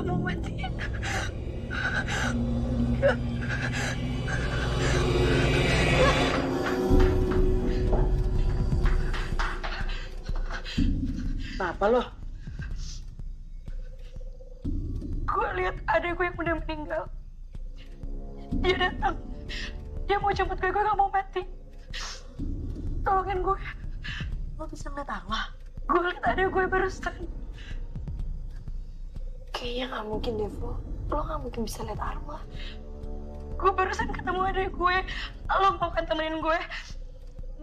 gak mau mati. Kenapa lo? Gue lihat adek gue yang udah meninggal. Dia datang. Dia mau jemput gue gak mau mati. Tolongin gue. Lo bisa ngeliat Allah? Gue lihat adek gue barusan. Kayaknya gak mungkin deh, Flo. Lo gak mungkin bisa lihat arwah. Gue barusan ketemu adek gue. Lo mau kan temenin gue?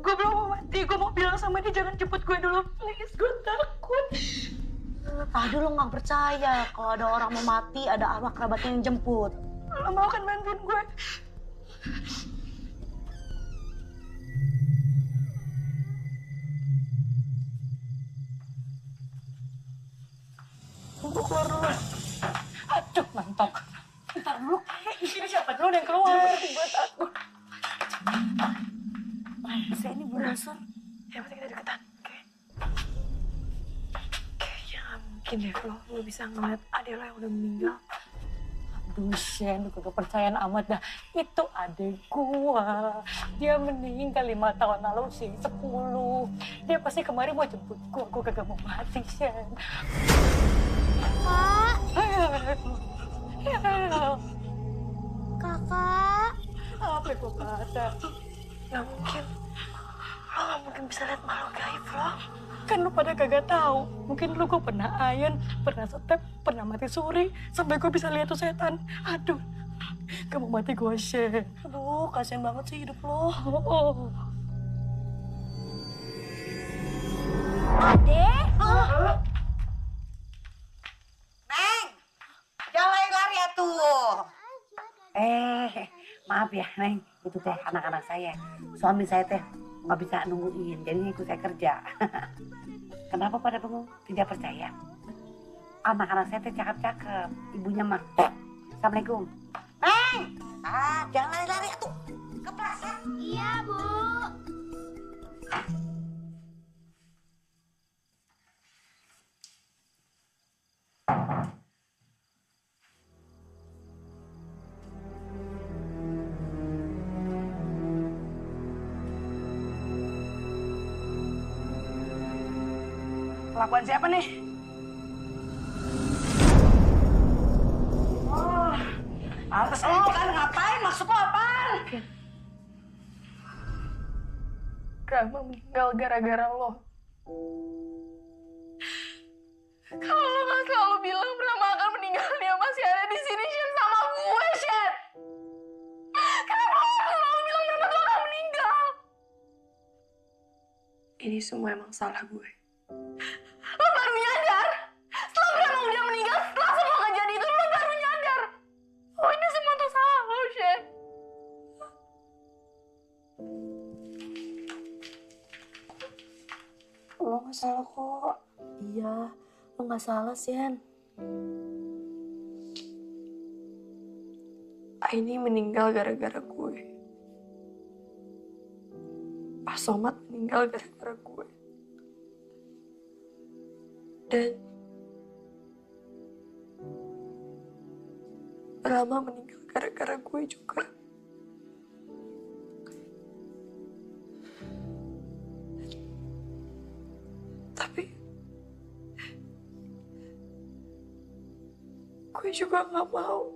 Gue belum mau mati. Gue mau bilang sama dia jangan jemput gue dulu. Please, gue takut. Tadi lo gak percaya kalau ada orang mau mati, ada arwah kerabatnya yang jemput. Lo mau kan bantuin gue? Gue keluar dulu. Aduh, mantap. Bentar dulu. Ini siapa dulu yang keluar? Gue takut. Saya ini belum dasar. Yang penting kita deketan. Oke. Kayaknya gak mungkin deh lo bisa ngeliat adek lo yang udah meninggal. Aduh, Shen, gue gak percayaan amat dah. Itu adek gua. Dia meninggal 5 tahun lalu sih, 10. Dia pasti kemarin mau jemput gua. Gua kagak mau mati, Shen. Kak, Ya, kakak. apa yang gua kata? Gak mungkin. Lo gak mungkin bisa lihat makhluk gaib, lo. Kan lu pada kagak tahu. Mungkin lu gua pernah ayen, pernah step, pernah mati suri, sampai gua bisa lihat tuh setan. Aduh, kamu mati gua, Shen. Aduh, kasihan banget sih hidup lo. Oh. Adek? Neng, jangan lari-lari ya tuh. Maaf ya, Neng. Itu teh anak-anak saya. Suami saya teh nggak bisa nungguin, jadinya ikut saya kerja. Kenapa pada bengong? Tidak percaya? Anak-anak saya teh cakep-cakep. Ibunya mah. Assalamualaikum. Neng! Jangan lari-lari ya tuh. Kepleset. Iya, Bu. Kelakuan siapa nih? Oh, atas lo kan ngapain? Maksud lo apaan? Rama meninggal gara-gara lo. Kalau lo gak selalu bilang Rama akan meninggal, dia masih ada di sini, Shen, sama gue, Shen. Kenapa lo gak selalu bilang Rama tuh akan meninggal? Ini semua emang salah gue. Lo baru nyadar? Setelah Rama udah meninggal, setelah semua kejadian itu, lo baru nyadar. Oh, ini semua tuh salah lo, Shen. Lo gak salah kok. Iya, lo gak salah, Shen. Aini meninggal gara-gara gue. Pak Somad meninggal gara-gara gue. Dan Rama meninggal gara-gara gue juga. Tapi gue juga gak mau.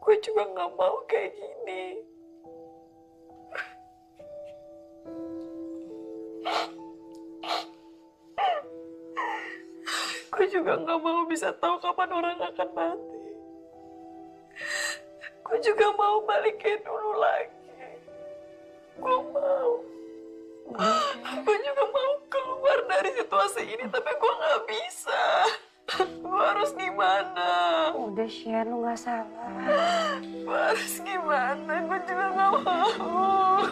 Gue juga gak mau kayak gini. Gue juga gak mau bisa tahu kapan orang akan mati. Gue juga mau balik kayak dulu lagi. Gue mau. Gue juga mau keluar dari situasi ini, tapi gue gak bisa. Gue harus gimana? Udah, Shen, lu nggak salah. Gue harus gimana? Gue juga gak mau.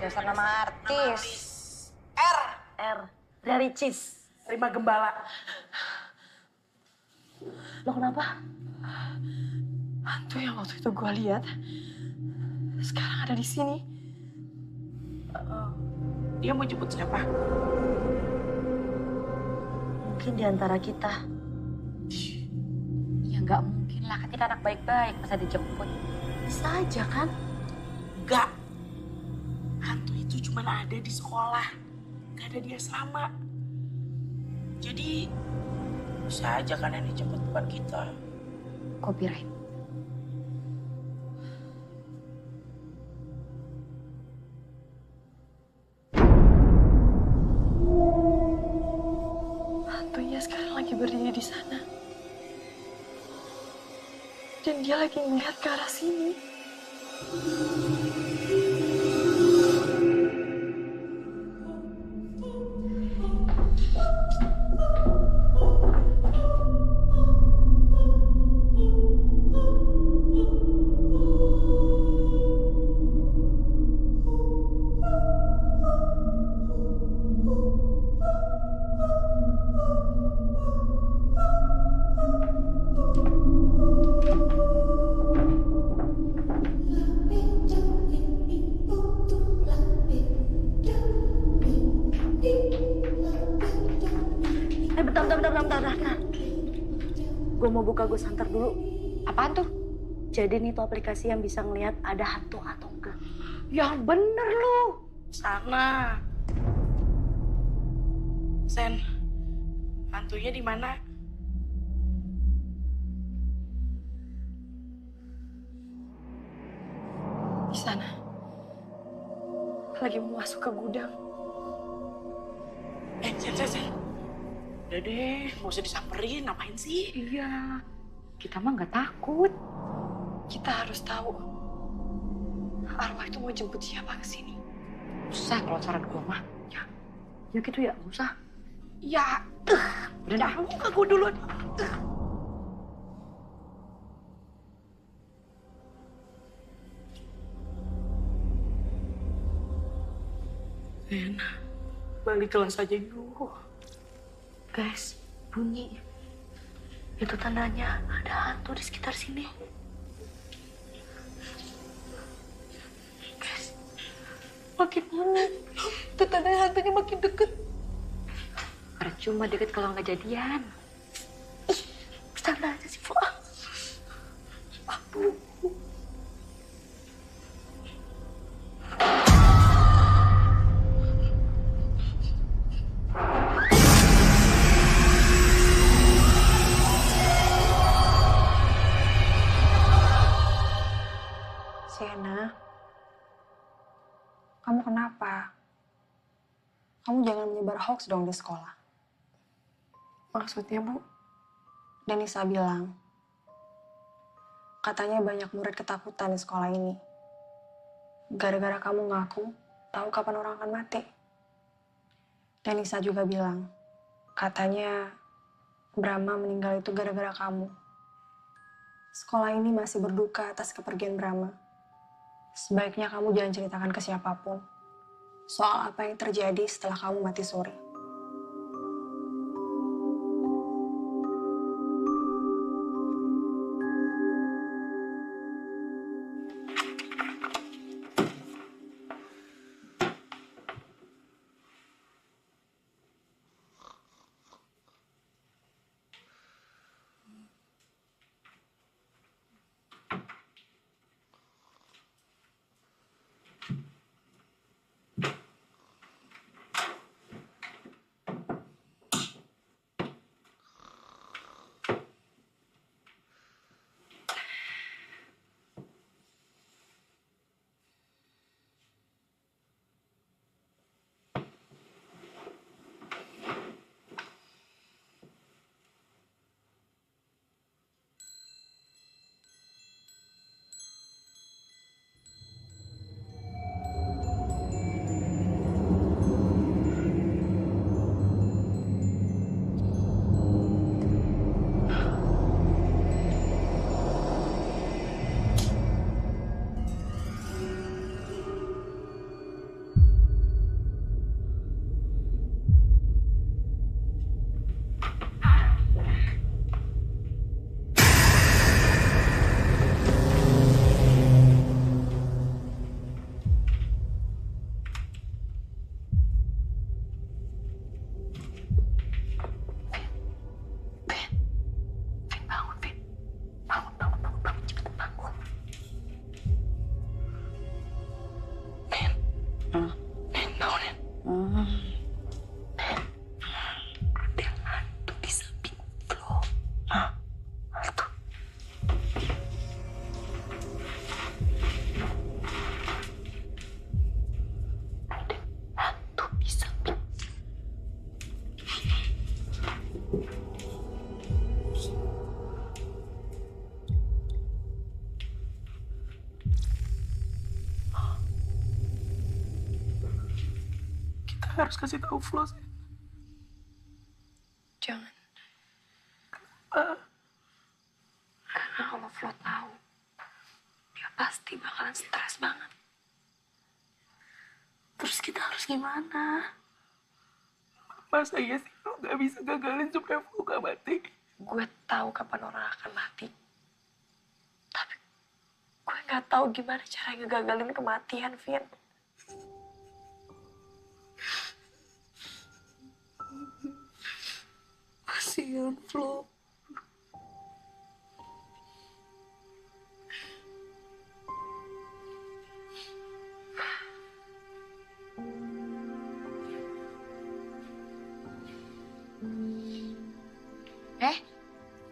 Dasar nama artis. R dari Cheese. Terima Gembala. Lo kenapa? Hantu yang waktu itu gue lihat sekarang ada di sini. Dia mau jemput siapa? Mungkin di antara kita. Ya nggak mungkin lah, kan kita anak baik-baik, masa dijemput. Bisa aja kan? Enggak. Hantu itu cuma ada di sekolah. Gak ada di asrama. Jadi bisa aja kan yang dijemput bukan kita. Copyright. Hantunya sekarang lagi berdiri di sana. Dan dia lagi ngeliat ke arah sini. Bentar. Gue mau buka Ghost Hunter dulu. Apaan tuh? Jadi nih tuh aplikasi yang bisa ngelihat ada hantu atau enggak. Yang bener lu. Sana. Sen, hantunya di mana? Di sana. Lagi mau masuk ke gudang. Sen. Udah deh, gak usah disamperin, ngapain sih? Iya, kita mah nggak takut. Kita harus tahu arwah itu mau jemput siapa ke sini. Usah kalau saran gua mah. Ya gitu ya, usah. Ya, Udah kamu ke gue dulu. Balik kelas aja dulu. Guys, bunyi. Itu tandanya ada hantu di sekitar sini. Guys, makin mana? Itu tandanya hantunya makin deket. Percuma deket kalau nggak jadian. Ih, bercanda aja sih, Flo. Aduh. Sienna, kamu kenapa? Kamu jangan menyebar hoax dong di sekolah. Maksudnya, Bu? Denisa bilang, katanya banyak murid ketakutan di sekolah ini. Gara-gara kamu ngaku, tahu kapan orang akan mati. Denisa juga bilang, katanya Brahma meninggal itu gara-gara kamu. Sekolah ini masih berduka atas kepergian Brahma. Sebaiknya kamu jangan ceritakan ke siapapun soal apa yang terjadi setelah kamu mati suri. Harus kasih tahu Flo sih. Jangan. Kenapa? Karena kalau Flo tahu, dia pasti bakalan stres banget. Terus kita harus gimana? Masa iya sih lo gak bisa gagalin supaya Flo gak mati? Gue tahu kapan orang akan mati. Tapi gue gak tahu gimana cara ngegagalin kematian, Vin. Kasihan Flo.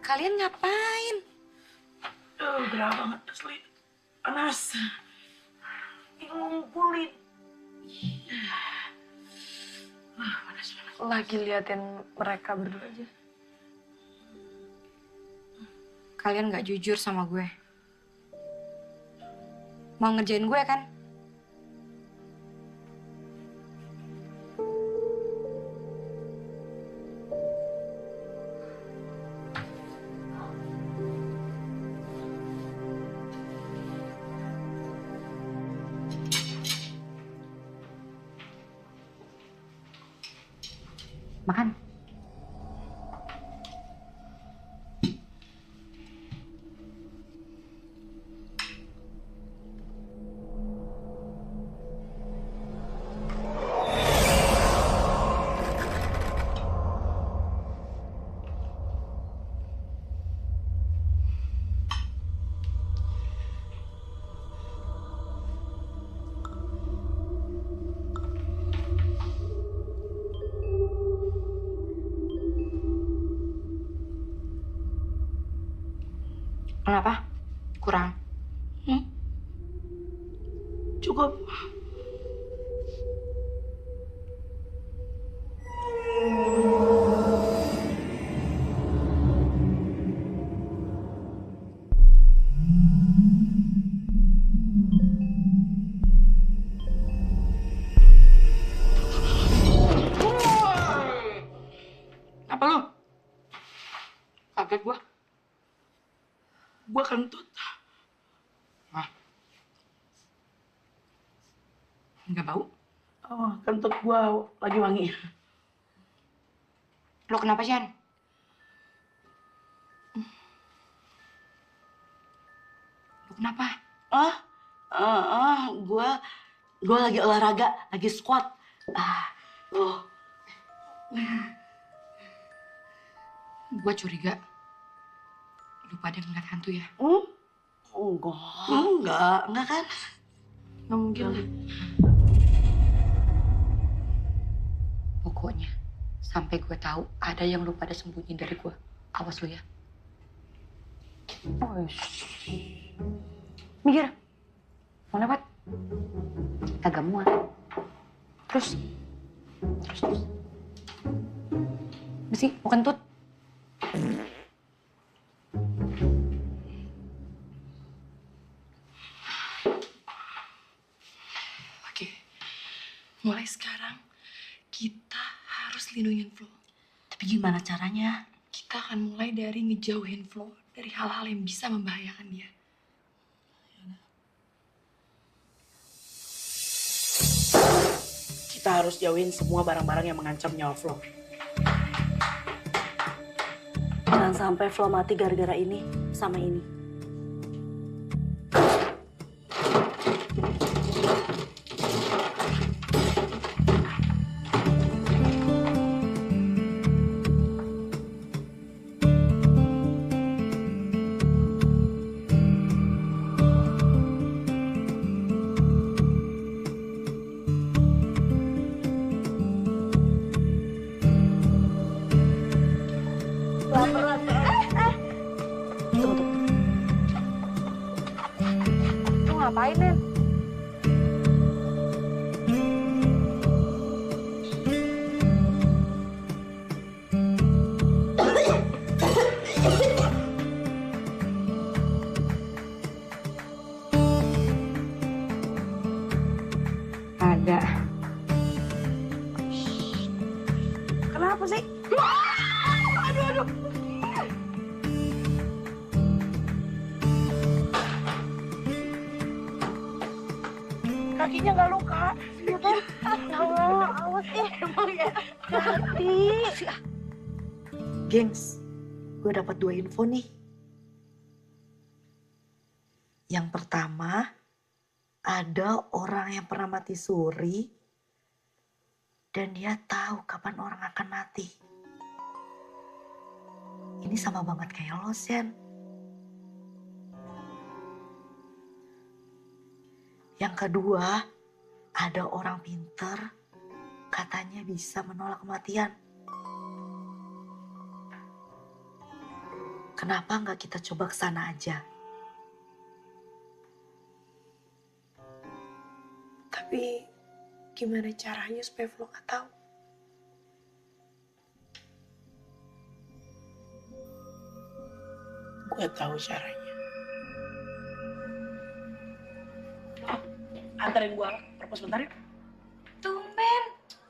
Kalian ngapain? Gerah banget asli. Panas. Ngumpulin. Panas. Lagi liatin mereka berdua aja. Kalian gak jujur sama gue. Mau ngerjain gue kan? Makan. Kenapa? Kurang? Cukup. Apa lu? Kaget gua. Gua kentut. Nggak bau? Oh, kentut gua lagi wangi. Lu kenapa, Shan? Lu kenapa? Gua lagi olahraga, lagi squat. Gua curiga. Lu pada ngeliat hantu ya? Enggak kan? Nggak mungkin. Pokoknya, sampai gue tahu ada yang lu pada sembunyi dari gue. Awas lu ya. Mikir. Mau lewat? Kagak muat. Terus. Mesti mau kentut. Oke. Mulai sekarang kita harus lindungin Flo. Tapi gimana caranya? Kita akan mulai dari ngejauhin Flo dari hal-hal yang bisa membahayakan dia. Kita harus jauhin semua barang-barang yang mengancam nyawa Flo. Jangan sampai Flo mati gara-gara ini sama ini. Lu ngapain, Nen? Ada. Kenapa sih? Kakinya nggak luka. Ya kan? Allah, awas emang ya. Hati. Gengs, gue dapat 2 info nih. Yang pertama, ada orang yang pernah mati suri dan dia tahu kapan orang akan mati. Ini sama banget kayak lo, Sen. Yang kedua, ada orang pinter katanya bisa menolak kematian. Kenapa nggak kita coba ke sana aja? Tapi gimana caranya supaya Flo nggak tahu? Gue tahu caranya. Antarin gue perpus bentar yuk. Tumben.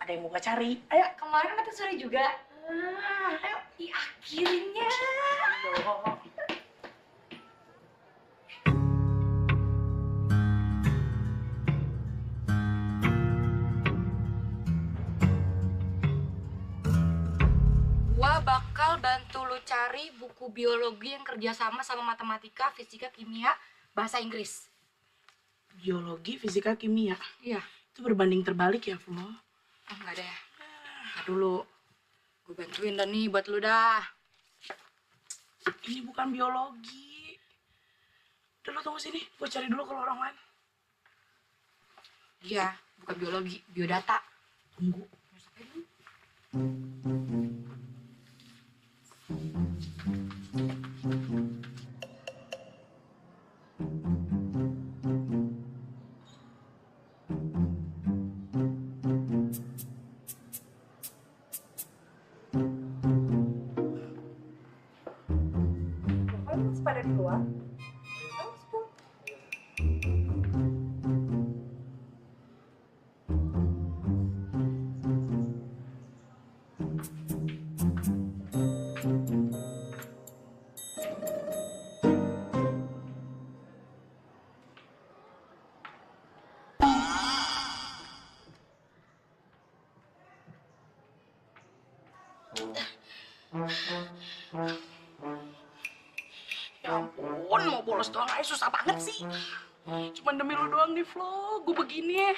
Ada yang mau gue cari. Ayo. Kemarin mati sore juga. Ayo. Akhirnya. bantu lu cari buku biologi yang kerjasama sama matematika, fisika, kimia, bahasa Inggris. Biologi, fisika, kimia. Iya. Itu berbanding terbalik ya, Flo? Oh, enggak ada ya. Ntar dulu. Gue bantuin dah nih buat lu dah. Ini bukan biologi. Udah lo tunggu sini, gue cari dulu kalau orang lain. Iya, bukan biologi, biodata. Tunggu. Sampai dulu. Pada keluar. Ya ampun, mau bolos doang aja susah banget sih. Cuman demi lu doang nih, Flo. Gue begini.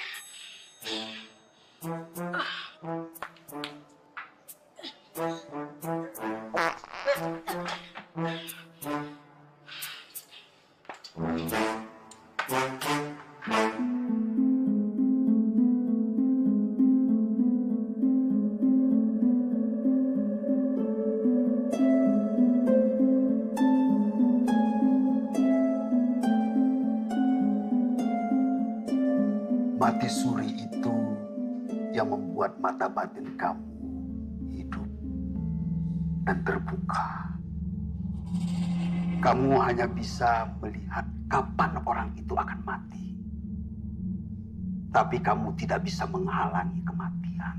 Mati suri itu yang membuat mata batin kamu hidup dan terbuka. Kamu hanya bisa melihat kapan orang itu akan mati. Tapi kamu tidak bisa menghalangi kematian.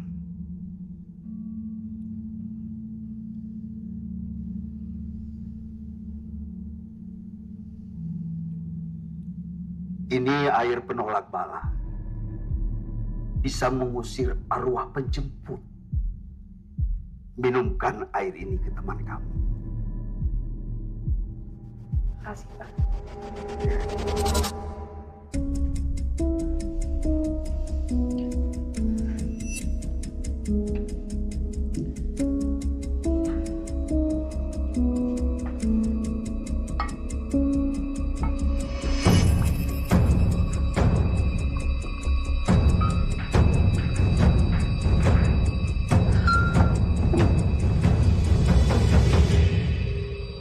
Ini air penolak bala. Bisa mengusir arwah penjemput. Minumkan air ini ke teman kamu. Kasih, Pak.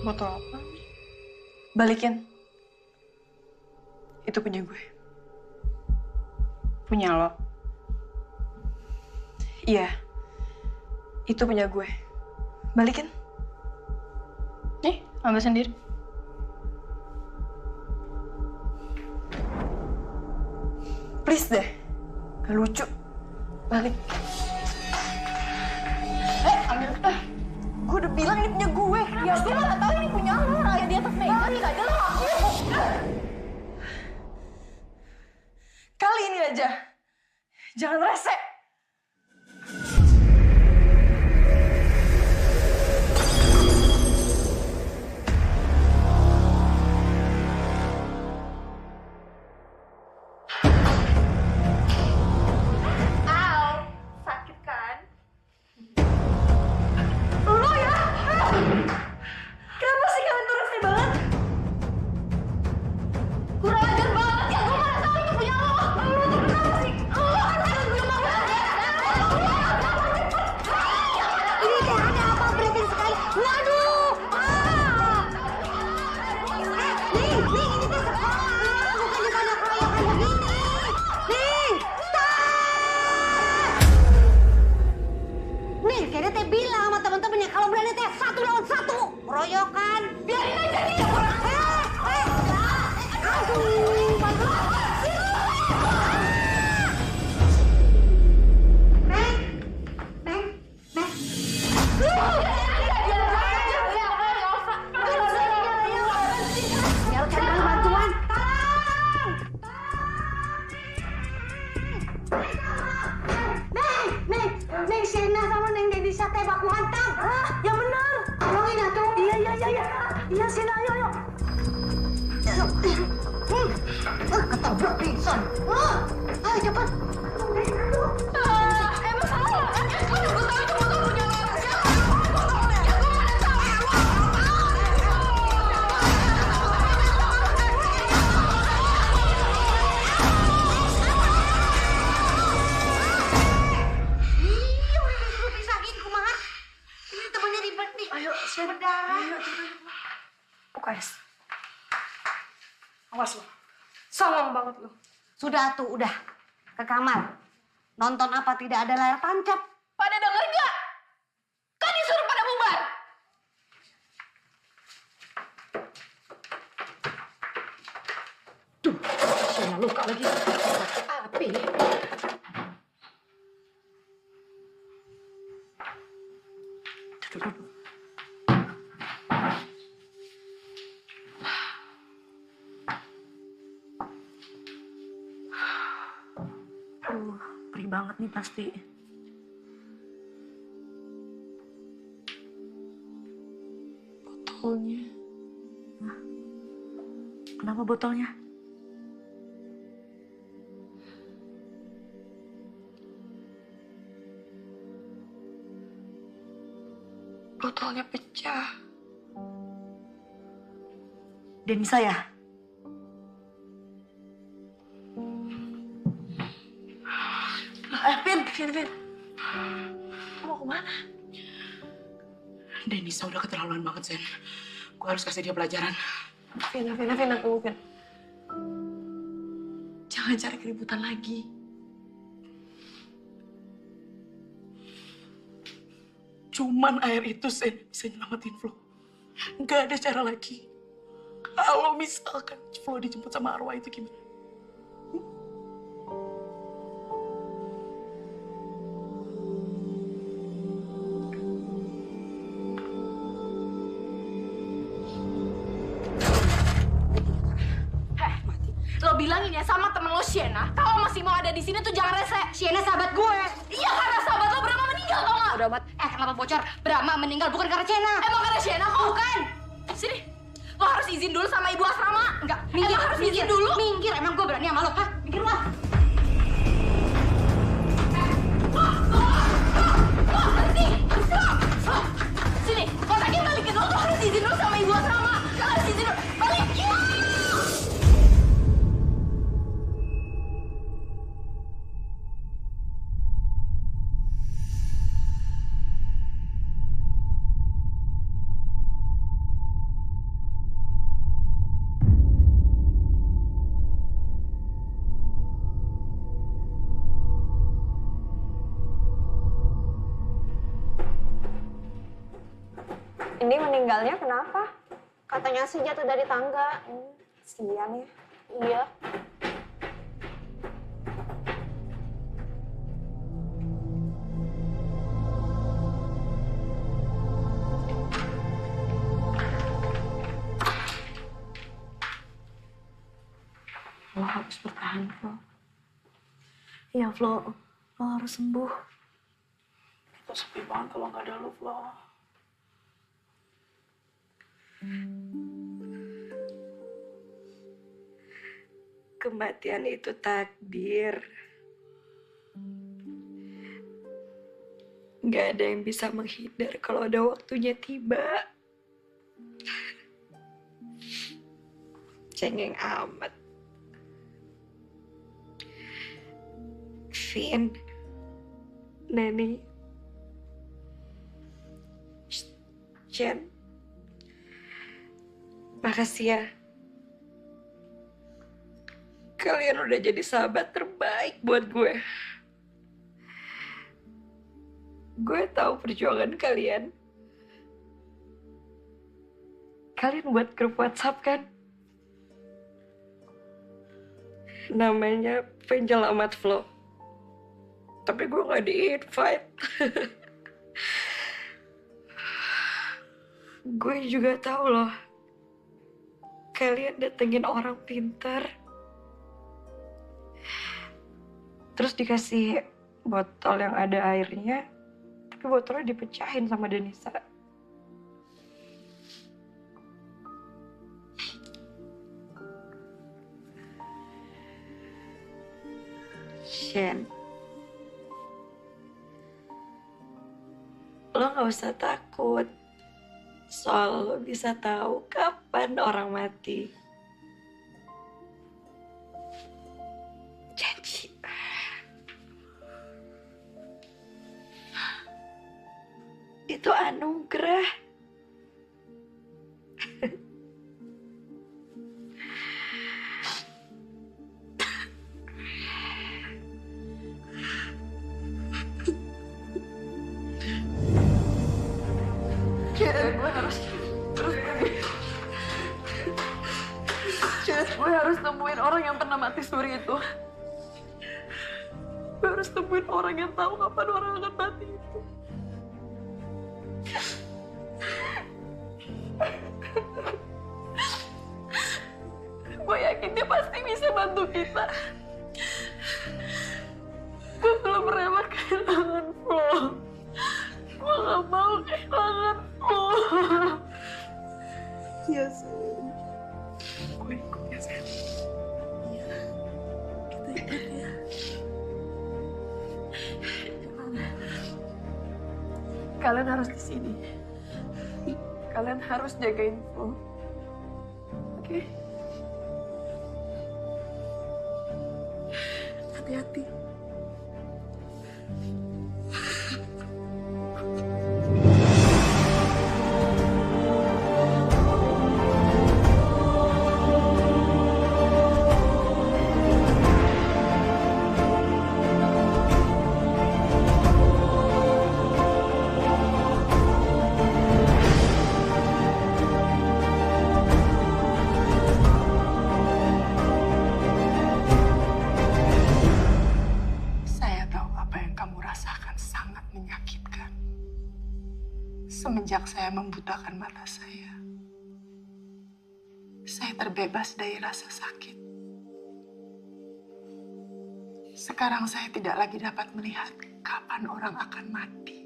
Botol apa? Balikin. Itu punya gue. Punya lo. Iya. Itu punya gue. Balikin. Nih, ambil sendiri. Please deh. Gak lucu. Balik. Ambil. Gue udah bilang ini punya gue. Ya gue gak tau ini punya lo. Kayak di atas meja. Balik aja lo. Kali ini aja. Jangan rese. Kurang ajar banget ya, gue mana tahu itu punya lo. Lo tuh kenapa sih? Lo kan ada gue banget. Udah pingsan. Ayo cepat. Emang salah kan? Kalau gue tahu itu motor punya orang siapa? Ya gue mana tahu. Iya, udah disuruh pisahin kumaha. Ini temannya ribet nih. Ayo, berdarah. UKS. Awas lo. Songong banget lo. Sudah tuh, udah. Ke kamar. Nonton apa tidak ada layar tancap. Pada denger nggak? Kan disuruh pada bubar. Saya luka lagi. Api. Perih banget nih pasti. Botolnya. Kenapa botolnya? Botolnya pecah. Denisa ya? Vin. Mau kemana? Denisa udah keterlaluan banget, Sen. Gue harus kasih dia pelajaran. Vin, tunggu, Vin. Jangan cari keributan lagi. Cuman air itu, Sen, bisa nyelamatin Flo. Nggak ada cara lagi. Kalau misalkan Flo dijemput sama arwah itu gimana? Lo bilangin ya sama temen lo Sienna, kalau masih mau ada di sini tuh jangan rese. Sienna sahabat gue. Iya karena sahabat lo Brahma meninggal tau gak? Udah amat. Kenapa bocor? Brahma meninggal bukan karena Sienna. Emang karena Sienna kok? Bukan. Sini. Lo harus izin dulu sama ibu asrama. Enggak. Minggir, harus izin dulu. Minggir. Emang gue berani sama lo? Hah? Minggir lo. Berhenti. Stop. Sini. Kotaknya balikin lo. Lo harus izin dulu sama ibu asrama. Lo harus izin dulu. Balikin. Ini meninggalnya kenapa? Katanya sih jatuh dari tangga. Kasian ya. Iya. Lo harus bertahan, Flo. Iya, Flo. Lo harus sembuh. Kita sepi banget kalau nggak ada lo, Flo. Kematian itu takdir. Gak ada yang bisa menghindar kalau ada waktunya tiba. Cengeng amat. Vin, Neni, Jen, makasih ya. Kalian udah jadi sahabat terbaik buat gue. Gue tahu perjuangan kalian. Kalian buat grup WhatsApp kan? Namanya Penyelamat Flo. Tapi gue gak di-invite. Gue juga tahu loh. Kalian datengin orang pintar. Terus dikasih botol yang ada airnya. Tapi botolnya dipecahin sama Denisa. Shen, lo gak usah takut. Soal lo bisa tahu kapan orang mati. Janji. Itu anugerah. Gue harus temuin orang yang pernah mati suri itu. Gue harus temuin orang yang tahu kapan orang akan mati itu. Gue yakin dia pasti bisa bantu kita. Gue belum rela kehilangan lo. Gue gak mau kehilangan lo. Iya, sayang. Gue ikut ya, sayang. Iya. Kita ikut ya. Kalian harus di sini. Kalian harus jagain lo. Oke? Hati-hati. Saya tahu apa yang kamu rasakan sangat menyakitkan. Semenjak saya membutakan mata saya terbebas dari rasa sakit. Sekarang saya tidak lagi dapat melihat kapan orang akan mati.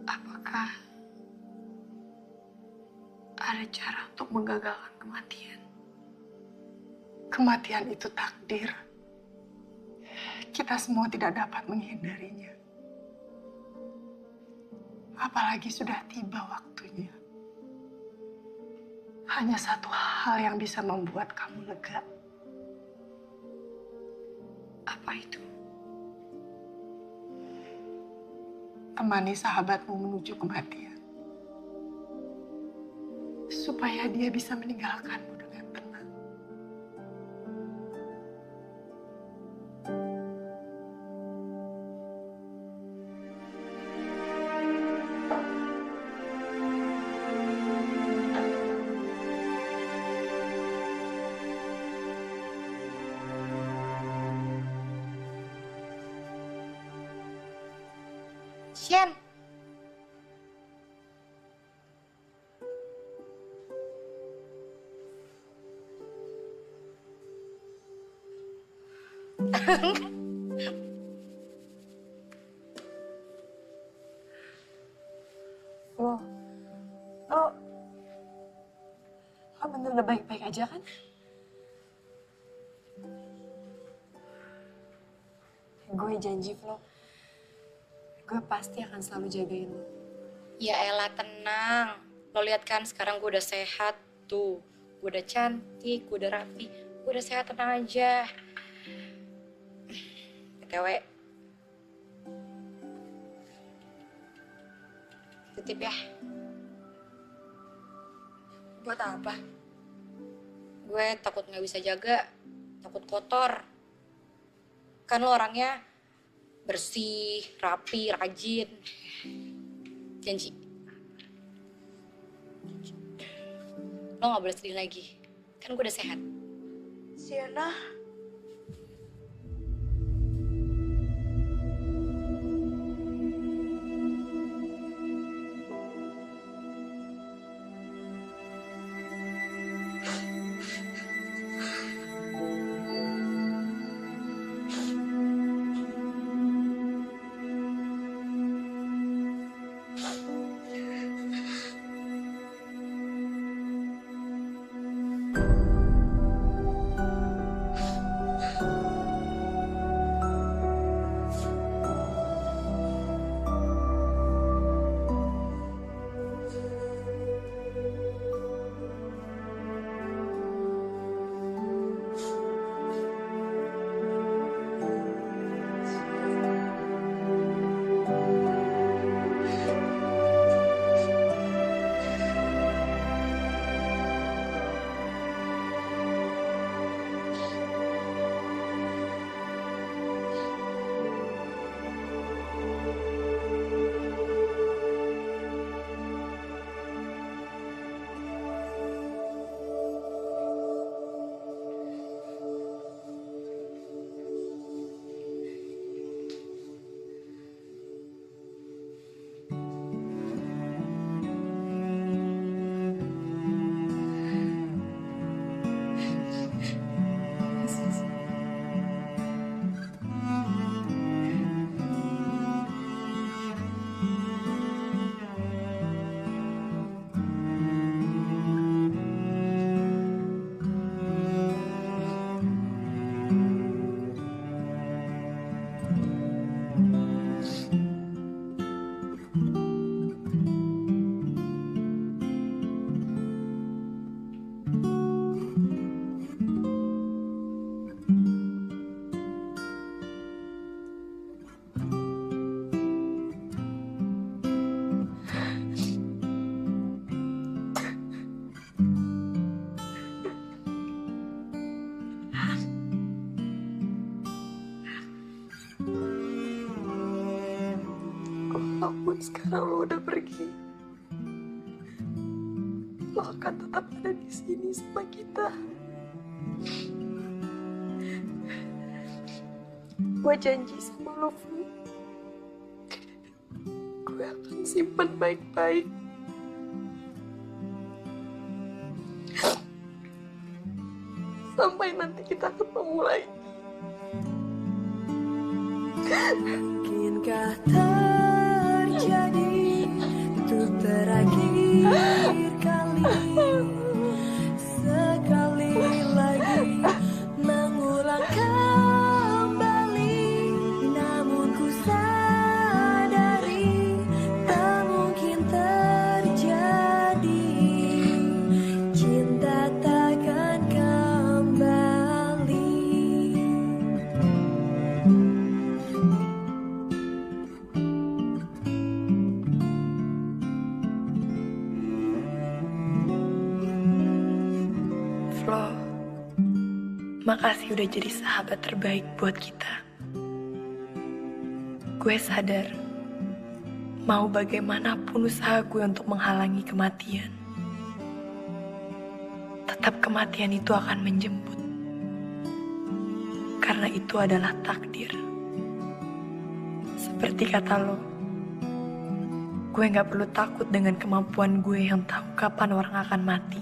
Apakah ada cara untuk menggagalkan kematian? Kematian itu takdir. Kita semua tidak dapat menghindarinya. Apalagi sudah tiba waktunya. Hanya satu hal yang bisa membuat kamu lega. Apa itu? Temani sahabatmu menuju kematian. Supaya dia bisa meninggalkanmu dengan tenang. Shen. Lo bener udah baik-baik aja kan? Gue janji, Flo. Gue pasti akan selalu jagain lo. Ya elah, tenang. Lo lihat kan sekarang gue udah sehat tuh. Gue udah cantik, gue udah rapi. Gue udah sehat, tenang aja. BTW. Titip ya. Buat apa? Gue takut gak bisa jaga. Takut kotor. Kan lo orangnya bersih, rapi, rajin. Janji. Lo gak boleh sedih lagi. Kan gue udah sehat. Sienna. Walaupun sekarang lo udah pergi, lo akan tetap ada di sini sama kita. Gue janji sama lo, Fu. Gue akan simpan baik-baik. Sampai nanti kita ketemu lagi. Mungkinkah terjadi untuk terakhir kali, sekali lagi mengulang kembali, namun ku sadari tak mungkin terjadi, cinta takkan kembali. Flo, makasih udah jadi sahabat terbaik buat kita. Gue sadar, mau bagaimanapun usaha gue untuk menghalangi kematian, tetap kematian itu akan menjemput. Karena itu adalah takdir. Seperti kata lo, gue gak perlu takut dengan kemampuan gue yang tahu kapan orang akan mati.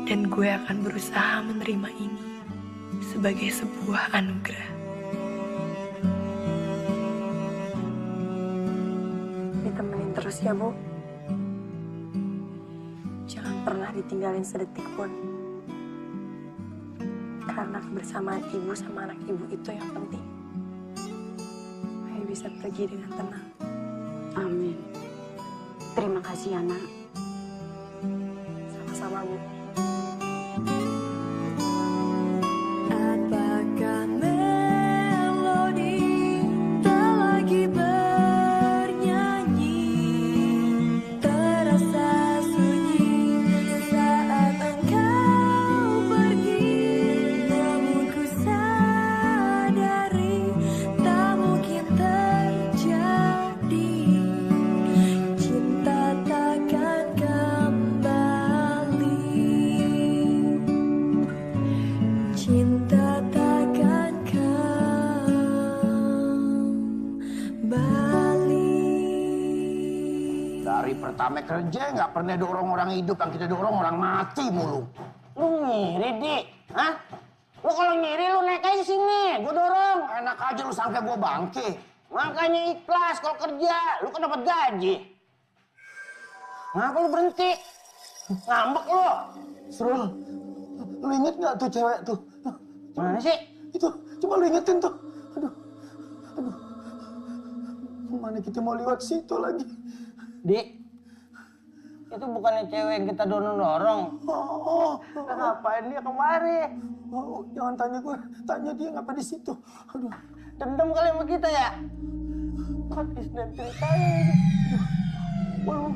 Dan gue akan berusaha menerima ini sebagai sebuah anugerah. Ditemenin terus ya, Bu. Jangan pernah ditinggalin sedetik pun. Karena kebersamaan ibu sama anak ibu itu yang penting. Ayo bisa pergi dengan tenang. Amin. Terima kasih, Yana. Sama-sama, Bu. Apakah melodi tak lagi bernyanyi, terasa sunyi saat engkau pergi, namun ku sadari tak mungkin terjadi, cinta takkan kembali. Cinta takkan kembali. Dari pertama kerja nggak pernah dorong orang hidup, yang kita dorong orang mati mulu. Lu ngiri, Dik? Hah? Lu kalau ngiri lu naik aja sini, gua dorong. Enak aja lu sangka gua bangke. Makanya ikhlas kalau kerja, lu kan dapat gaji. Ngapa lu berhenti? Ngambek lu. Srul, lu inget nggak tuh cewek tuh? Mana sih? Itu, coba lu ingetin tuh. Aduh. Mana kita mau lewat situ lagi? Dik, itu bukannya cewek yang kita dorong-dorong. Ngapain dia kemari? Oh, jangan tanya gue, tanya dia ngapa di situ. Aduh, Dendam kali sama kita ya? Habis dan ceritanya ini. Waduh.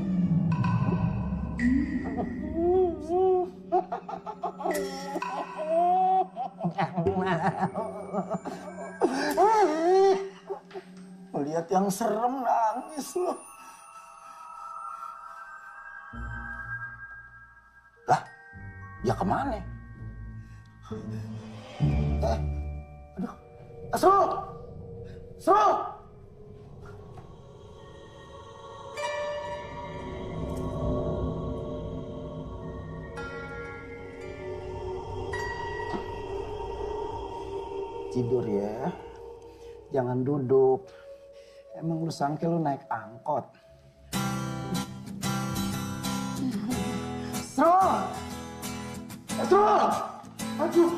Melihat yang serem nangis loh. Lah, dia kemana? Aduh, Asrul! Asrul! Tidur ya, jangan duduk. Emang lu sangka lu naik angkot? Asrul! Asrul! Aduh!